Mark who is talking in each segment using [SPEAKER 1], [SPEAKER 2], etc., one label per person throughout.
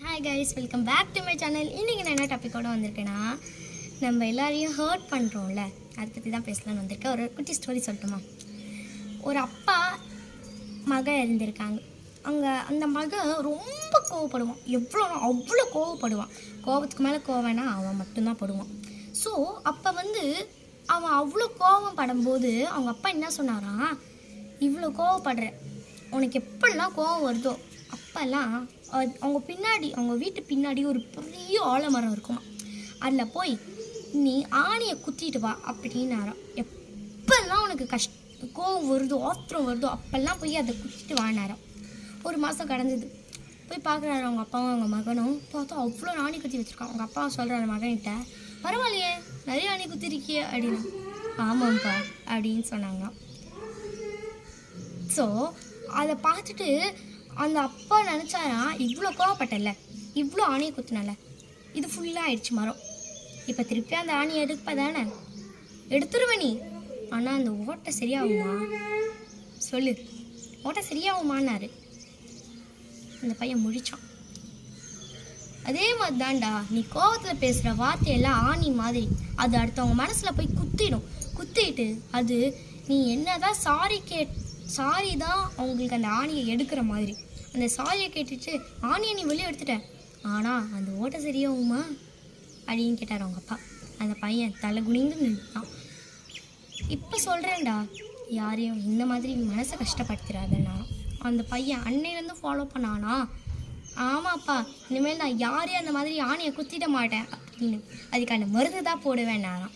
[SPEAKER 1] Hi guys, welcome back to my channel. இன்றைக்கி நான் என்ன டாப்பிக்கோடு வந்திருக்கேன்னா, நம்ம எல்லாரையும் ஹர்ட் பண்ணுறோம்ல, அதை பற்றி தான் பேசலான்னு வந்திருக்கேன். ஒரு குட்டி ஸ்டோரி சொல்லட்டுமா? ஒரு அப்பா மகன் இருந்திருக்காங்க. அந்த மகன் ரொம்ப கோவப்படுவான். அவ்வளோ கோவப்படுவான். கோபத்துக்கு மேலே கோவம்னா அவன் மட்டும்தான் படுவான். ஸோ அப்போ அவன் அவ்வளோ கோவம் படும்போது அவங்க அப்பா என்ன சொன்னாராம், இவ்வளோ கோவப்படுற, உனக்கு எப்படிலாம் கோவம் வருதோ அப்போல்லாம் அவங்க வீட்டு பின்னாடி ஒரு பெரிய ஆலமரம் இருக்குமா, அதில் போய் நீ ஆணியை குத்திட்டு வா அப்படின்னாராம். எப்பெல்லாம் உனக்கு கோவம் வருதோ ஆத்திரம் வருதோ அப்போல்லாம் போய் அதை குத்திட்டு வானாராம். ஒரு மாதம் கடந்தது. போய் பார்க்குறாரு அவங்க அப்பாவும் அவங்க மகனும். பார்த்தா அவ்வளோ ஆணி குத்தி வச்சுருக்கான். அவங்க அப்பா சொல்கிறாரு மகன்கிட்ட, பரவாயில்லையே நிறைய ஆணி குத்திருக்கிய அப்படின்னு. ஆமாம்ப்பா அப்படின்னு சொன்னாங்க. ஸோ அதை பார்த்துட்டு அந்த அப்பா நினச்சாரா, இவ்வளோ கோவப்பட்டல, இவ்வளோ ஆணியை குத்துனல, இது ஃபுல்லாக ஆயிடுச்சு மரம், இப்போ திருப்பி அந்த ஆணியை எடுப்ப தானே, எடுத்துருவேன் நீ. ஆனால் அந்த ஓட்டை சரியாகுமா சொல்லு, ஓட்டை சரியாகுமான்னாரு. அந்த பையன் முழிச்சான். அதே மாதிரி தான்டா, நீ கோவத்தில் பேசுகிற வார்த்தையெல்லாம் ஆணி மாதிரி, அது அடுத்தவங்க மனசில் போய் குத்திட்டு அது நீ என்னதான் சாரி தான் அவங்களுக்கு அந்த ஆணியை எடுக்கிற மாதிரி. அந்த சாரியை கேட்டுட்டு ஆணியை நீ வெளியே எடுத்துட்ட, ஆனால் அந்த ஓட்டை சரியாகுமா அப்படின்னு கேட்டார் அவங்க அப்பா. அந்த பையன் தலை குனிந்து நின்றான். இப்போ சொல்கிறேன்டா, யாரையும் இந்த மாதிரி மனசை கஷ்டப்படுத்துறாதுன்னா. அந்த பையன் அன்னையிலேருந்து ஃபாலோ பண்ணானா, ஆமாப்பா இனிமேல் நான் யாரையும் அந்த மாதிரி ஆணியை குத்திட மாட்டேன் அப்படின்னு. அதுக்கான மருந்து தான் போடுவேன் நானாம்.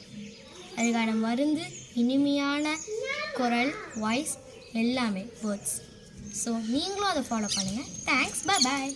[SPEAKER 1] அதுக்கான மருந்து இனிமையான குரல், வாய்ஸ் எல்லாமே, வேர்ட்ஸ். ஸோ நீங்களும் அதை ஃபாலோ பண்ணுங்கள். தேங்க்ஸ், பாய்.